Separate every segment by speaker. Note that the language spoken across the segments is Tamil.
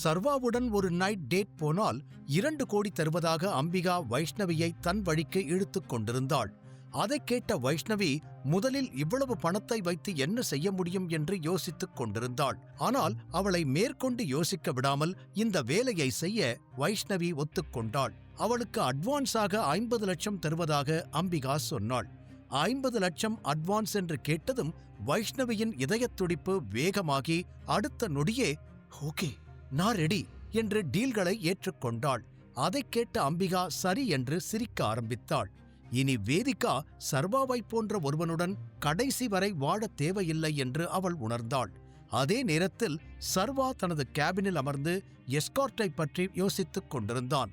Speaker 1: சர்வாவுடன் ஒரு நைட் டேட் போனால் 2 கோடி தருவதாக அம்பிகா வைஷ்ணவியை தன் வழிக்கு இழுத்துக் கொண்டிருந்தாள். அதைக் கேட்ட வைஷ்ணவி முதலில் இவ்வளவு பணத்தை வைத்து என்ன செய்ய முடியும் என்று யோசித்துக் கொண்டிருந்தாள். ஆனால் அவளை மேற்கொண்டு யோசிக்க விடாமல் இந்த வேலையை செய்ய வைஷ்ணவி ஒத்துக்கொண்டாள். அவளுக்கு அட்வான்ஸாக 50 லட்சம் தருவதாக அம்பிகா சொன்னாள். 50 லட்சம் அட்வான்ஸ் என்று கேட்டதும் வைஷ்ணவியின் இதயத் துடிப்பு வேகமாகி அடுத்த நொடியே ஓகே நான் ரெடி என்று டீல்களை ஏற்றுக்கொண்டாள். அதைக் கேட்ட அம்பிகா சரி என்று சிரிக்க ஆரம்பித்தாள். இனி வேதிகா சர்வாவை போன்ற ஒருவனுடன் கடைசி வரை வாழ தேவையில்லை என்று அவள் உணர்ந்தாள். அதே நேரத்தில் சர்வா தனது கேபினில் அமர்ந்து எஸ்கார்ட்டை பற்றி யோசித்துக் கொண்டிருந்தான்.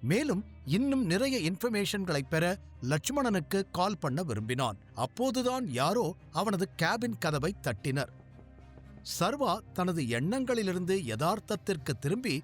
Speaker 1: மேலும் இன்னும் நிறைய இன்ஃபர்மேஷன்களை பெற லட்சுமணனுக்கு கால் பண்ண விரும்பினான். அப்போதுதான் யாரோ அவனது கேபின் கதவை தட்டினர். சர்வா தனது எண்ணங்களிலிருந்து யதார்த்தத்திற்கு திரும்பி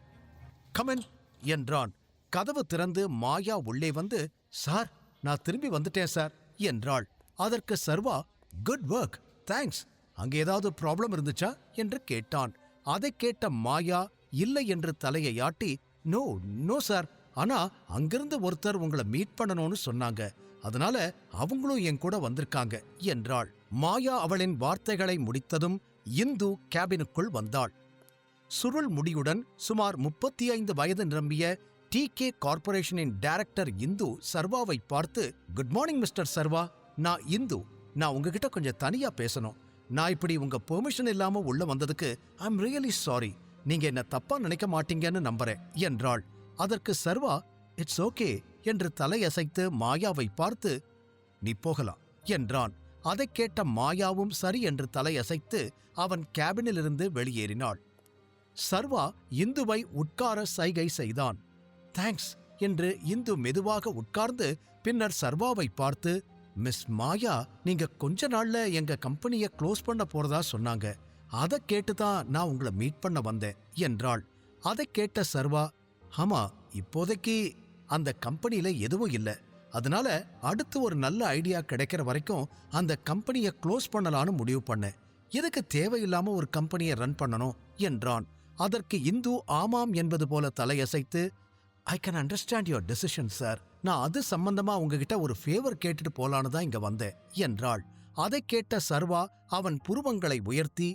Speaker 1: கமென் என்றான். கதவு திறந்து மாயா உள்ளே வந்து, சார் நான் திரும்பி வந்துட்டேன் சார் என்றாள். அதற்கு சர்வா, குட் ஒர்க், தேங்க்ஸ். அங்கே ஏதாவது ப்ராப்ளம் இருந்துச்சா என்று கேட்டான். அதைக் கேட்ட மாயா இல்லை என்று தலையை ஆட்டி, நோ சார், ஆனா அங்கிருந்து ஒருத்தர் உங்களை மீட் பண்ணணும்னு சொன்னாங்க, அதனால அவங்களும் என் கூட வந்திருக்காங்க என்றாள். மாயா அவளின் வார்த்தைகளை முடித்ததும் இந்து கேபினுக்குள் வந்தாள். சுருள் முடியுடன் சுமார் 35 வயது நிரம்பிய TK கார்ப்பரேஷனின் டைரக்டர் இந்து சர்வாவை பார்த்து, குட் மார்னிங் மிஸ்டர் சர்வா, நான் இந்து, நான் உங்ககிட்ட கொஞ்சம் தனியா பேசணும். நான் இப்படி உங்க பெர்மிஷன் இல்லாம உள்ள வந்ததுக்கு ஐ எம் ரியலி சாரி. நீங்க என்ன தப்பா நினைக்க மாட்டீங்கன்னு நம்புறேன் என்றாள். அதற்கு சர்வா, இட்ஸ் ஓகே என்று தலையசைத்து மாயாவை பார்த்து, நீ போகலாம் என்றான். அதைக் கேட்ட மாயாவும் சரி என்று தலையசைத்து அவன் கேபினிலிருந்து வெளியேறினாள். சர்வா இந்துவை உட்கார சைகை செய்தான். தேங்க்ஸ் என்று இந்து மெதுவாக உட்கார்ந்து பின்னர் சர்வாவை பார்த்து, மிஸ் மாயா, நீங்க கொஞ்ச நாள்ல எங்க கம்பெனியை க்ளோஸ் பண்ண போறதா சொன்னாங்க, அதை கேட்டுதான் நான் உங்களை மீட் பண்ண வந்தேன் என்றாள். அதைக் கேட்ட சர்வா, ஆமா, இப்போதைக்கு அந்த கம்பெனியில எதுவும் இல்லை, அதனால அடுத்து ஒரு நல்ல ஐடியா கிடைக்கிற வரைக்கும் அந்த கம்பெனியை க்ளோஸ் பண்ணலான்னு முடிவு பண்ணேன். எதுக்கு தேவையில்லாம ஒரு கம்பெனியை ரன் பண்ணணும் என்றான். அதற்கு இந்து ஆமாம் என்பது போல தலையசைத்து, I can understand your decision sir, நான் அது சம்பந்தமா உங்ககிட்ட ஒரு ஃபேவர் கேட்டுட்டு போலான்னு தான் இங்க வந்தேன் என்றாள். அதைக் கேட்ட சர்வா அவன் புருவங்களை உயர்த்தி,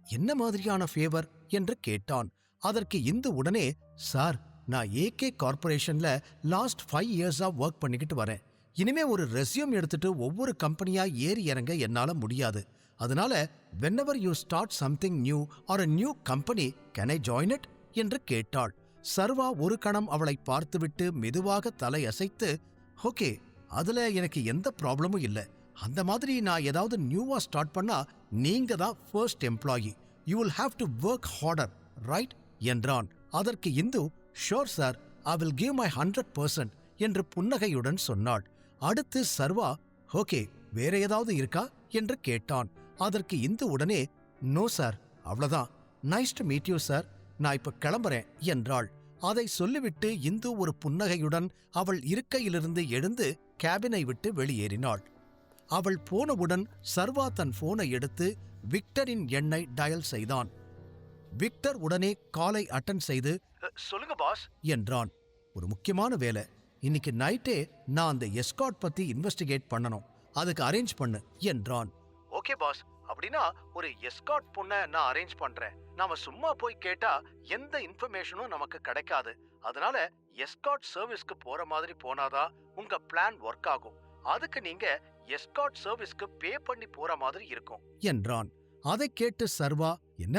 Speaker 1: என்ன மாதிரியான ஃபேவர் என்று கேட்டான். அதற்கு இந்து உடனே, சார், நான் AK கார்ப்பரேஷன்ல லாஸ்ட் 5 இயர்ஸா ஒர்க் பண்ணிக்கிட்டு வரேன். இனிமே ஒரு ரெஸ்யூம் எடுத்துட்டு ஒவ்வொரு கம்பெனியா ஏறி இறங்க என்னால முடியாது. அதனால whenever you start something new or a new company, can I join it என்று கேட்டாள். சர்வா ஒரு கணம் அவளை பார்த்துவிட்டு மெதுவாக தலையசைத்து, ஓகே, அதுல எனக்கு எந்த ப்ராப்ளமும் இல்லை. அந்த மாதிரி நான் ஏதாவது நியூவா ஸ்டார்ட் பண்ணா நீங்க தான் first employee. You will have to work harder, right என்றான். அதற்கு Hindu, sure sir, I will give my 100% என்று புன்னகையுடன் சொன்னாள். அடுத்து சர்வா, ஓகே, வேற ஏதாவது இருக்கா என்று கேட்டான். அதற்கு இந்து உடனே, நோ சார், அவ்வளவுதான், nice to meet you sir, நான் இப்ப கிளம்புறேன் என்றாள். அதை சொல்லிவிட்டு இந்து ஒரு புன்னகையுடன் அவள் இருக்கையிலிருந்து எழுந்து கேபினை விட்டு வெளியேறினாள். அவள் போனவுடன் சர்வா தன் போனை எடுத்து விக்டரின் எண்ணை டயல் செய்தான். விக்டர் உடனே காலை அட்டன் செய்து, சொல்லுங்க பாஸ் என்றான். ஒரு முக்கியமான வேலை, இன்னைக்கு நைட்டே நான் அந்த எஸ்கார்ட் பத்தி இன்வெஸ்டிகேட் பண்ணணும், அதுக்கு அரேஞ்ச் பண்ணு என்றான். ஓகே பாஸ், அப்படின்னா ஒரு எஸ்கார்ட் பொண்ண நான் அரேஞ்ச் பண்றேன். நாம சும்மா போய் கேட்டா எந்த இன்ஃபர்மேஷனும் நமக்கு கிடைக்காது. அதனால எஸ்கார்ட் சர்வீஸ்க்கு போற மாதிரி போனாதான் உங்க பிளான் ஒர்க் ஆகும். அதுக்கு நீங்க எஸ்கார்ட் சர்வீஸ்க்கு பே பண்ணி போற மாதிரி இருக்கும் என்றான். அதை கேட்டு சர்வா, என்ன,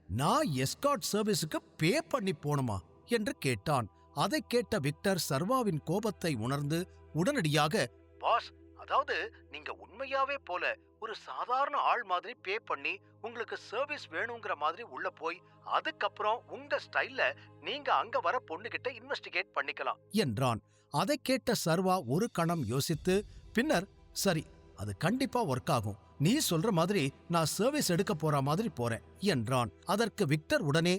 Speaker 1: நான் எஸ்கார்ட் சர்வீஸுக்கு பே பண்ணி போணுமா என்று கேட்டான். அதை கேட்ட விக்டர் சர்வாவின் கோபத்தை உணர்ந்து உடனடியாக, பாஸ், அதாவது நீங்க உண்மையாவே போல ஒரு சாதாரண ஆள் மாதிரி பே பண்ணி உங்களுக்கு சர்வீஸ் வேணுங்கிற மாதிரி உள்ள போய் அதுக்கப்புறம் உங்க ஸ்டைல்ல நீங்க அங்க வர பொண்ணுகிட்ட இன்வெஸ்டிகேட் பண்ணிக்கலாம் என்றான். அதை கேட்ட சர்வா ஒரு கணம் யோசித்து பின்னர், சரி, அது கண்டிப்பா ஒர்க் ஆகும், நீ சொல்ற மாதிரி நான் சர்வீஸ் எடுக்க போற மாதிரி போறேன் என்றான். அதற்கு விக்டர் உடனே,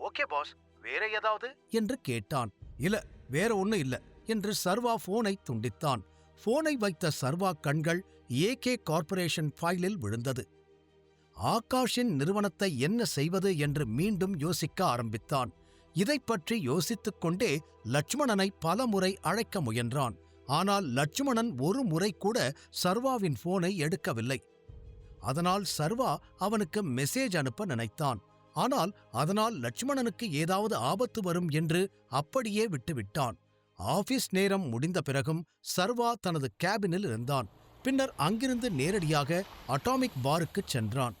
Speaker 1: ஓகே பாஸ், வேற ஏதாவது என்று கேட்டான். இல்ல, வேற ஒண்ணு இல்ல என்று சர்வா போனை துண்டித்தான். போனை வைத்த சர்வா கண்கள் AK கார்ப்பரேஷன் ஃபைலில் விழுந்தது. ஆகாஷின் நிறுவனத்தை என்ன செய்வது என்று மீண்டும் யோசிக்க ஆரம்பித்தான். இதைப் பற்றி யோசித்துக் கொண்டே லட்சுமணனை பல முறை அழைக்க முயன்றான். ஆனால் லட்சுமணன் ஒரு முறை கூட சர்வாவின் போனை எடுக்கவில்லை. அதனால் சர்வா அவனுக்கு மெசேஜ் அனுப்ப நினைத்தான். ஆனால் அதனால் லட்சுமணனுக்கு ஏதாவது ஆபத்து வரும் என்று அப்படியே விட்டுவிட்டான். ஆபீஸ் நேரம் முடிந்த பிறகும் சர்வா தனது கேபினில் இருந்தான். பின்னர் அங்கிருந்து நேரடியாக அட்டாமிக் பாருக்குச் சென்றான்.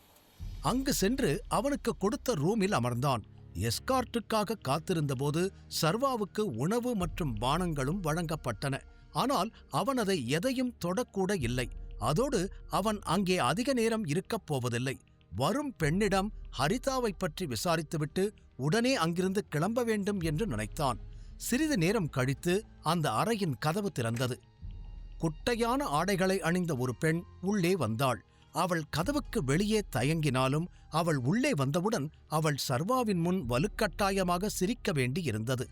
Speaker 1: அங்கு சென்று அவனுக்கு கொடுத்த ரூமில் அமர்ந்தான். எஸ்கார்ட்டுக்காக காத்திருந்தபோது சர்வாவுக்கு உணவு மற்றும் பானங்களும் வழங்கப்பட்டன. ஆனால் அவன் அதை எதையும் தொடக்கூட இல்லை. அதோடு அவன் அங்கே அதிக நேரம் இருக்கப் போவதில்லை. வரும் பெண்ணிடம் ஹரிதாவை பற்றி விசாரித்துவிட்டு உடனே அங்கிருந்து கிளம்ப வேண்டும் என்று நினைத்தான். சிறிது நேரம் கழித்து அந்த அறையின் கதவு திறந்தது. குட்டையான ஆடைகளை அணிந்த ஒரு பெண் உள்ளே வந்தாள். அவள் கதவுக்கு வெளியே தயங்கினாலும் அவள் உள்ளே வந்தவுடன் அவள் சர்வாவின் முன் வலுக்கட்டாயமாக சிரிக்க வேண்டி இருந்தது.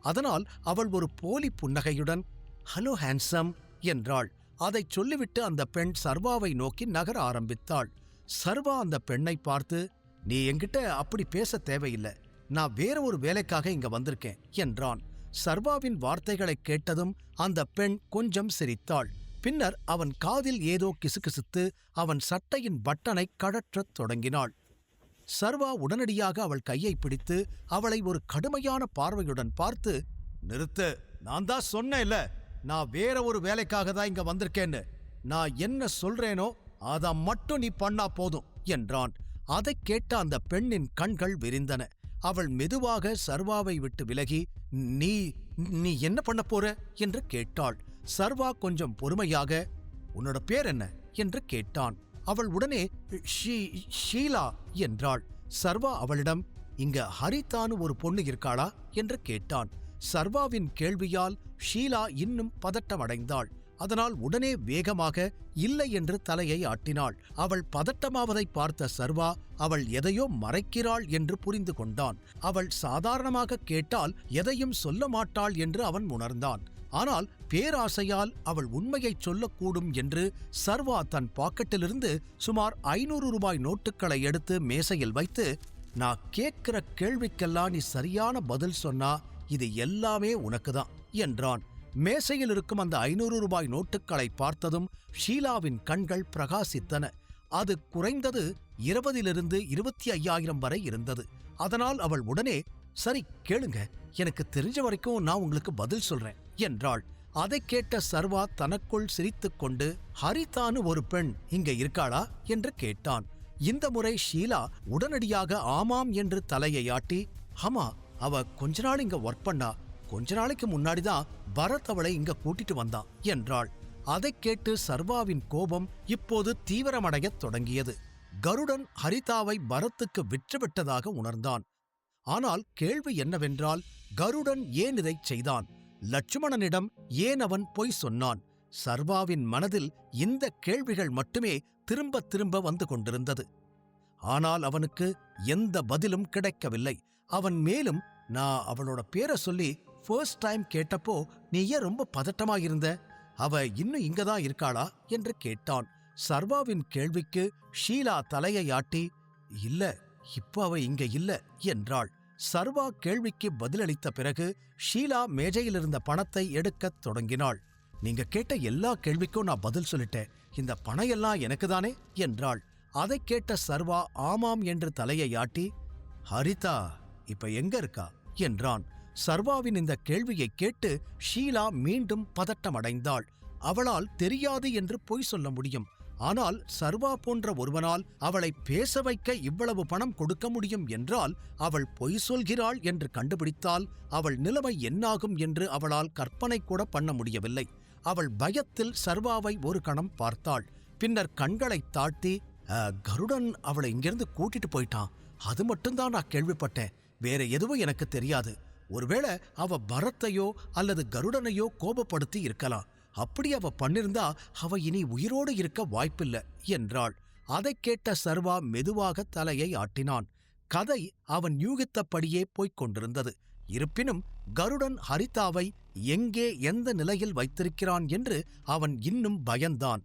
Speaker 1: அதனால் அவள் ஒரு போலி புன்னகையுடன் "ஹலோ ஹேண்ட்ஸம்" என்றாள். அதைச் சொல்லிவிட்டு அந்த பெண் சர்வாவை நோக்கி நகர ஆரம்பித்தாள். சர்வா அந்த பெண்ணை பார்த்து, "நீ என்கிட்ட அப்படி பேச தேவையில்லை, நான் வேற ஒரு வேலைக்காக இங்க வந்திருக்கேன்" என்றான். சர்வாவின் வார்த்தைகளைக் கேட்டதும் அந்த பெண் கொஞ்சம் சிரித்தாள். பின்னர் அவன் காதில் ஏதோ கிசுகிசுத்து அவன் சட்டையின் பட்டனை கழற்றத் தொடங்கினாள். சர்வா உடனடியாக அவள் கையை பிடித்து அவளை ஒரு கடுமையான பார்வையுடன் பார்த்து, "நிறுத்து, நான் தான் சொன்னேன்ல, நான் வேற ஒரு வேலைக்காக தான் இங்க வந்திருக்கேன்னு. நான் என்ன சொல்றேனோ அதை மட்டும் நீ பண்ணா போதும்" என்றான். அதைக் கேட்ட அந்த பெண்ணின் கண்கள் விரிந்தன. அவள் மெதுவாக சர்வாவை விட்டு விலகி, நீ நீ என்ன பண்ண போற என்று கேட்டாள். சர்வா கொஞ்சம் பொறுமையாக, "உன்னோட பேர் என்ன?" என்று கேட்டான். அவள் உடனே ஷீலா என்றாள். சர்வா அவளிடம், "இங்க ஹரிதான்னு ஒரு பொண்ணு இருக்காளா?" என்று கேட்டான். சர்வாவின் கேள்வியால் ஷீலா இன்னும் பதட்டமடைந்தாள். அதனால் உடனே வேகமாக இல்லை என்று தலையை ஆட்டினாள். அவள் பதட்டமாவதை பார்த்த சர்வா அவள் எதையோ மறைக்கிறாள் என்று புரிந்து கொண்டான். அவள் சாதாரணமாக கேட்டால் எதையும் சொல்ல மாட்டாள் என்று அவன் உணர்ந்தான். ஆனால் பேராசையால் அவள் உண்மையைச் சொல்லக்கூடும் என்று சர்வா தன் பாக்கெட்டிலிருந்து சுமார் 500 ரூபாய் நோட்டுகளை எடுத்து மேசையில் வைத்து, "நான் கேட்கிற கேள்விக்கெல்லாம் நீ சரியான பதில் சொன்னா இது எல்லாமே உனக்குதான்" என்றான். மேசையில் இருக்கும் அந்த 500 ரூபாய் நோட்டுகளை பார்த்ததும் ஷீலாவின் கண்கள் பிரகாசித்தன. அது குறைந்தது 20லிருந்து 25,000 வரை இருந்தது. அதனால் அவள் உடனே, "சரி கேளுங்க, எனக்கு தெரிஞ்ச வரைக்கும் நான் உங்களுக்கு பதில் சொல்றேன்" என்றாள். அதைக் கேட்ட சர்வா தனக்குள் சிரித்துக்கொண்டு, "ஹரிதான்னு ஒரு பெண் இங்க இருக்காளா?" என்று கேட்டான். இந்த முறை ஷீலா உடனடியாக ஆமாம் என்று தலையை ஆட்டி, "ஆமா, அவ கொஞ்ச நாள் இங்க ஒர்க் பண்ணா, கொஞ்ச நாளைக்கு முன்னாடிதான் பரத் அவளை இங்க கூட்டிட்டு வந்தான்" என்றாள். அதைக் கேட்டு சர்வாவின் கோபம் இப்போது தீவிரமடையத் தொடங்கியது. கருடன் ஹரிதாவை பரத்துக்கு விற்றுவிட்டதாக உணர்ந்தான். ஆனால் கேள்வி என்னவென்றால், கருடன் ஏன் இதைச் செய்தான்? லட்சுமணனிடம் ஏன் அவன் பொய் சொன்னான்? சர்வாவின் மனதில் இந்த கேள்விகள் மட்டுமே திரும்ப திரும்ப வந்து கொண்டிருந்தது. ஆனால் அவனுக்கு எந்த பதிலும் கிடைக்கவில்லை. அவன் மேலும், "நான் அவளோட பேரை சொல்லி ஃபர்ஸ்ட் டைம் கேட்டப்போ நீ ஏன் ரொம்ப பதட்டமாயிருந்த? அவ இன்னும் இங்கதான் இருக்காளா?" என்று கேட்டான். சர்வாவின் கேள்விக்கு ஷீலா தலையை ஆட்டி, "இல்ல, இப்ப அவ இங்க இல்ல" என்றாள். சர்வா கேள்விக்கு பதிலளித்த பிறகு ஷீலா மேஜையிலிருந்த பணத்தை எடுக்கத் தொடங்கினாள். "நீங்க கேட்ட எல்லா கேள்விக்கும் நான் பதில் சொல்லிட்டேன், இந்த பணையெல்லாம் எனக்குதானே?" என்றாள். அதைக் கேட்ட சர்வா ஆமாம் என்று தலையை ஆட்டி, "ஹரிதா இப்ப எங்க இருக்கா?" என்றான். சர்வாவின் இந்த கேள்வியைக் கேட்டு ஷீலா மீண்டும் பதட்டமடைந்தாள். அவளால் தெரியாது என்று பொய் சொல்ல முடியும். ஆனால் சர்வா போன்ற ஒருவனால் அவளை பேச வைக்க இவ்வளவு பணம் கொடுக்க முடியும் என்றால் அவள் பொய் சொல்கிறாள் என்று கண்டுபிடித்தால் அவள் நிலைமை என்னாகும் என்று அவளால் கற்பனை கூட பண்ண முடியவில்லை. அவள் பயத்தில் சர்வாவை ஒரு கணம் பார்த்தாள். பின்னர் கண்களைத் தாழ்த்தி, "கருடன் அவளை இங்கிருந்து கூட்டிட்டு போயிட்டான், அது மட்டும்தான் நான் கேள்விப்பட்டேன், வேற எதுவும் எனக்கு தெரியாது. ஒருவேளை அவ பரத்தையோ அல்லது கருடனையோ கோபப்படுத்தி இருக்கலாம். அப்படி அவ பண்ணிருந்தா அவ இனி உயிரோடு இருக்க வாய்ப்பில்லை" என்றாள். அதைக் கேட்ட சர்வா மெதுவாக தலையை ஆட்டினான். கதை அவன் யூகித்தபடியே போய்க் கொண்டிருந்தது. இருப்பினும் கருடன் ஹரிதாவை எங்கே எந்த நிலையில் வைத்திருக்கிறான் என்று அவன் இன்னும் பயந்தான்.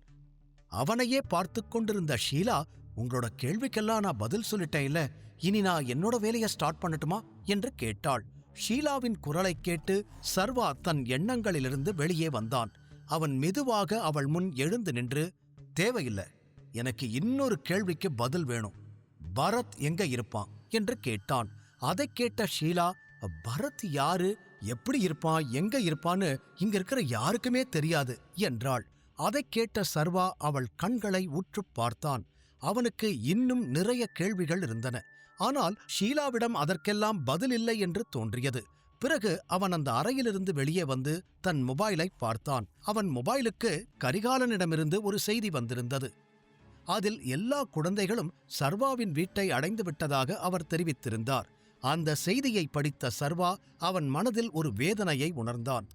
Speaker 1: அவனையே பார்த்து கொண்டிருந்த ஷீலா உங்களோட கேள்விக்கெல்லாம் நான் பதில் சொல்லிட்டேன் இல்ல, இனி நான் என்னோட வேலையை ஸ்டார்ட் பண்ணட்டுமா என்று கேட்டாள். ஷீலாவின் குரலைக் கேட்டு சர்வா தன் எண்ணங்களிலிருந்து வெளியே வந்தான். அவன் மெதுவாக அவள் முன் எழுந்து நின்று, தேவையில்லை, எனக்கு இன்னொரு கேள்விக்கு பதில் வேணும். பரத் எங்க இருப்பான் என்று கேட்டான். அதைக் கேட்ட ஷீலா, பரத் யாரு, எப்படி இருப்பான், எங்க இருப்பான்னு இங்க இருக்கிற யாருக்குமே தெரியாது என்றாள். அதைக் கேட்ட சர்வா அவள் கண்களை உற்றுப் பார்த்தான். அவனுக்கு இன்னும் நிறைய கேள்விகள் இருந்தன. ஆனால் ஷீலாவிடம் அதற்கெல்லாம் பதில் இல்லை என்று தோன்றியது. பிறகு அவன் அந்த அறையிலிருந்து வெளியே வந்து தன் மொபைலை பார்த்தான். அவன் மொபைலுக்கு கரிகாலனிடமிருந்து ஒரு செய்தி வந்திருந்தது. அதில் எல்லா குழந்தைகளும் சர்வாவின் வீட்டை அடைந்து விட்டதாக அவர் தெரிவித்திருந்தார். அந்த செய்தியை படித்த சர்வா அவன் மனதில் ஒரு வேதனையை உணர்ந்தான்.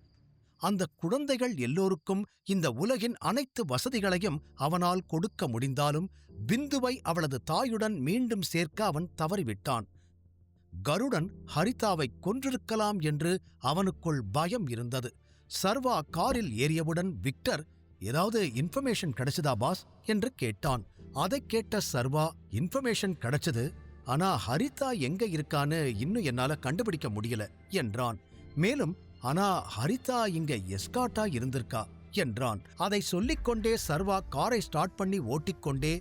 Speaker 1: அந்த குழந்தைகள் எல்லோருக்கும் இந்த உலகின் அனைத்து வசதிகளையும் அவனால் கொடுக்க முடிந்தாலும் பிந்துவை அவளது தாயுடன் மீண்டும் சேர்க்க அவன் தவறிவிட்டான். கருடன் ஹரிதாவை கொன்றிருக்கலாம் என்று அவனுக்குள் பயம் இருந்தது. சர்வா காரில் ஏறியவுடன் விக்டர், ஏதாவது இன்ஃபர்மேஷன் கிடைச்சதா பாஸ் என்று கேட்டான். அதைக் கேட்ட சர்வா, இன்ஃபர்மேஷன் கிடைச்சது, ஆனா ஹரிதா எங்க இருக்கான்னு இன்னும் என்னால கண்டுபிடிக்க முடியல என்றான். மேலும் ஆனா ஹரிதா இங்க எஸ்காட்டா இருந்திருக்கா என்றான். அதை சொல்லிக்கொண்டே சர்வா காரை ஸ்டார்ட் பண்ணி ஓட்டிக்கொண்டே,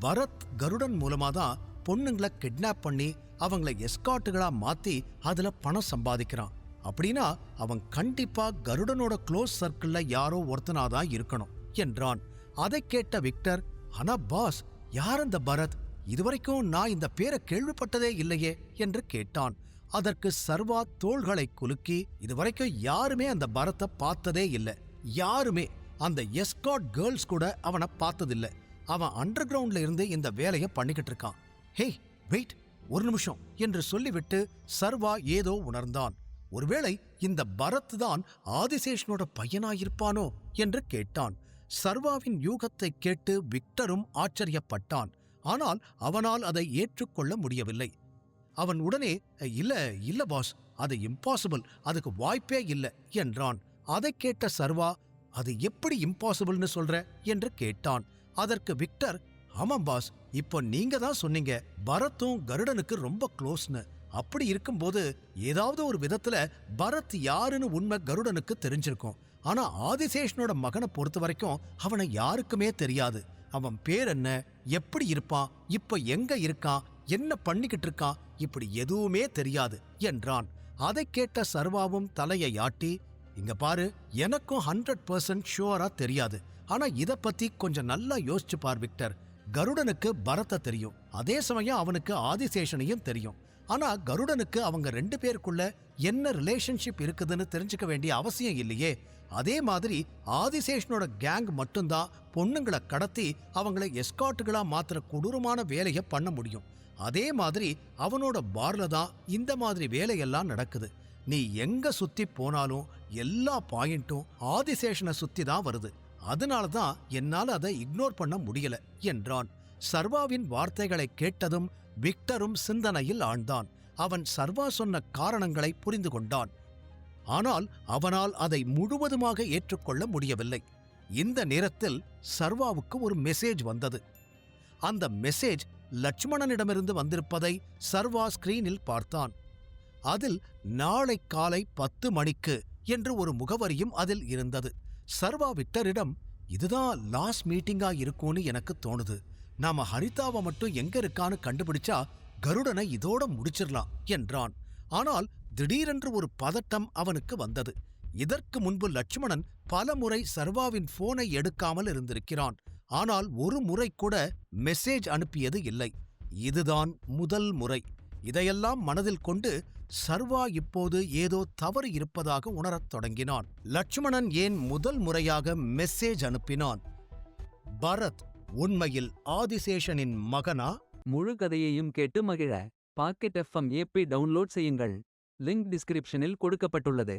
Speaker 1: பரத் கருடன் மூலமாதான் பொண்ணுங்களை கிட்னாப் பண்ணி அவங்கள எஸ்காட்டுகளா மாத்தி அதுல பணம் சம்பாதிக்கிறான். அப்படின்னா அவன் கண்டிப்பா கருடனோட க்ளோஸ் சர்க்கிள்ல யாரோ ஒருத்தனாதான் இருக்கணும் என்றான். அதைக் கேட்ட விக்டர், ஆனா பாஸ், யார் அந்த பரத்? இதுவரைக்கும் நான் இந்த பேரை கேள்விப்பட்டதே இல்லையே என்று கேட்டான். அதற்கு சர்வா தோள்களை குலுக்கி, இதுவரைக்கும் யாருமே அந்த பரத்தை பார்த்ததே இல்லை. யாருமே, அந்த எஸ்காட் கேர்ள்ஸ் கூட அவனை பார்த்ததில்லை. அவன் அண்டர் கிரவுண்ட்ல இருந்து இந்த வேலையை பண்ணிக்கிட்டு இருக்கான். ஹே வெயிட், ஒரு நிமிஷம் என்று சொல்லிவிட்டு சர்வா ஏதோ உணர்ந்தான். ஒருவேளை இந்த பரத் தான் ஆதிசேஷனோட பையனாயிருப்பானோ என்று கேட்டான். சர்வாவின் யூகத்தை கேட்டு விக்டரும் ஆச்சரியப்பட்டான். ஆனால் அவனால் அதை ஏற்றுக்கொள்ள முடியவில்லை. அவன் உடனே, இல்ல பாஸ், அது இம்பாசிபிள், அதுக்கு வாய்ப்பே இல்லை என்றான். அதைக் கேட்ட சர்வா, அது எப்படி இம்பாசிபிள்னு சொல்ற என்று கேட்டான். அதற்கு விக்டர், ஆமாம் பாஸ், இப்போ நீங்க தான் சொன்னீங்க பரத்தும் கருடனுக்கு ரொம்ப க்ளோஸ்னு. அப்படி இருக்கும்போது ஏதாவது ஒரு விதத்துல பரத் யாருன்னு உண்மை கருடனுக்கு தெரிஞ்சிருக்கும். ஆனா ஆதிசேஷனோட மகனை பொறுத்த வரைக்கும் அவனை யாருக்குமே தெரியாது. அவன் பேர் என்ன, எப்படி இருப்பான், இப்ப எங்க இருக்கான், என்ன பண்ணிக்கிட்டு இருக்கான், இப்படி எதுவுமே தெரியாது என்றான். அதைக் கேட்ட சர்வாவும் தலையை ஆட்டி, இங்க பாரு, எனக்கும் 100% ஷுவரா தெரியாது. ஆனா இத பத்தி கொஞ்சம் நல்லா யோசிச்சு பார் விக்டர். கருடனுக்கு பரத்தை தெரியும், அதே சமயம் அவனுக்கு ஆதிசேஷனையும் தெரியும். ஆனா கருடனுக்கு அவங்க 2 பேருக்குள்ள என்ன ரிலேஷன்ஷிப் இருக்குதுன்னு தெரிஞ்சுக்க வேண்டிய அவசியம் இல்லையே. அதே மாதிரி ஆதிசேஷனோட கேங் மட்டும்தான் பொண்ணுங்களை கடத்தி அவங்களை எஸ்காட்டுகளா மாத்திர கொடூரமான வேலையை பண்ண முடியும். அதே மாதிரி அவனோட பார்ல தான் இந்த மாதிரி வேலையெல்லாம் நடக்குது. நீ எங்க சுத்தி போனாலும் எல்லா பாயிண்ட்டும் ஆதிசேஷனை சுத்தி தான் வருது. அதனாலதான் என்னால அதை இக்னோர் பண்ண முடியல என்றான். சர்வாவின் வார்த்தைகளை கேட்டதும் விக்டரும் சிந்தனையில் ஆழ்ந்தான். அவன் சர்வா சொன்ன காரணங்களை புரிந்து கொண்டான். ஆனால் அவனால் அதை முழுவதுமாக ஏற்றுக்கொள்ள முடியவில்லை. இந்த நேரத்தில் சர்வாவுக்கு ஒரு மெசேஜ் வந்தது. அந்த மெசேஜ் லட்சுமணனிடமிருந்து வந்திருப்பதை சர்வா ஸ்கிரீனில் பார்த்தான். அதில் நாளை காலை 10 மணிக்கு என்று ஒரு முகவரியும் அதில் இருந்தது. சர்வா விக்டரிடம், இதுதான் லாஸ்ட் மீட்டிங்கா இருக்கும்னு எனக்கு தோணுது. நாம ஹரிதாவை மட்டும் எங்க இருக்கான்னு கண்டுபிடிச்சா கருடனை இதோட முடிச்சிடலாம் என்றான். ஆனால் திடீரென்று ஒரு பதட்டம் அவனுக்கு வந்தது. இதற்கு முன்பு லட்சுமணன் பல முறை சர்வாவின் போனை எடுக்காமல் இருந்திருக்கிறான். ஆனால் ஒரு முறை கூட மெசேஜ் அனுப்பியது இல்லை. இதுதான் முதல் முறை. இதையெல்லாம் மனதில் கொண்டு சர்வா இப்போது ஏதோ தவறு இருப்பதாக உணரத் தொடங்கினான். லட்சுமணன் ஏன் முதல் முறையாக மெசேஜ் அனுப்பினான்? பரத் உண்மையில் ஆதிசேஷனின் மகனா?
Speaker 2: முழு கதையையும் கேட்டு மகிழ பாக்கெட் FM ஆப்பை டவுன்லோட் செய்யுங்கள். லிங்க் டிஸ்கிரிப்ஷனில் கொடுக்கப்பட்டுள்ளது.